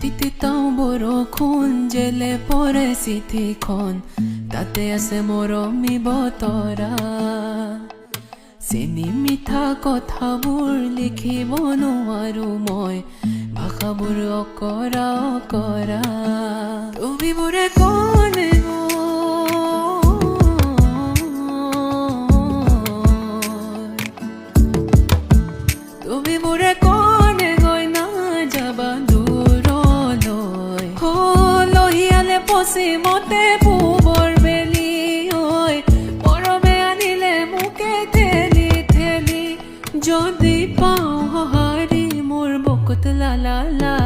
তিতাও বৰষুণ জেলে পৰে চিঠিখন তাতে আছে মৰমী বতৰা চেনি মিঠা কথাবোৰ লিখিব নোৱাৰো মই ভাষাবোৰ অকৰা অকৰা তুমিবোৰে কলে তুমিবোৰে কলে গৈ না যাবা দূৰলৈ লহিয়ালে পশ্চিমতে পূবৰ বেলি ঐ পৰমে আনিলে মোকে ঠেলি ঠেলি যদি পাওঁ সঁহাৰি মোৰ বুকুত লা লা লা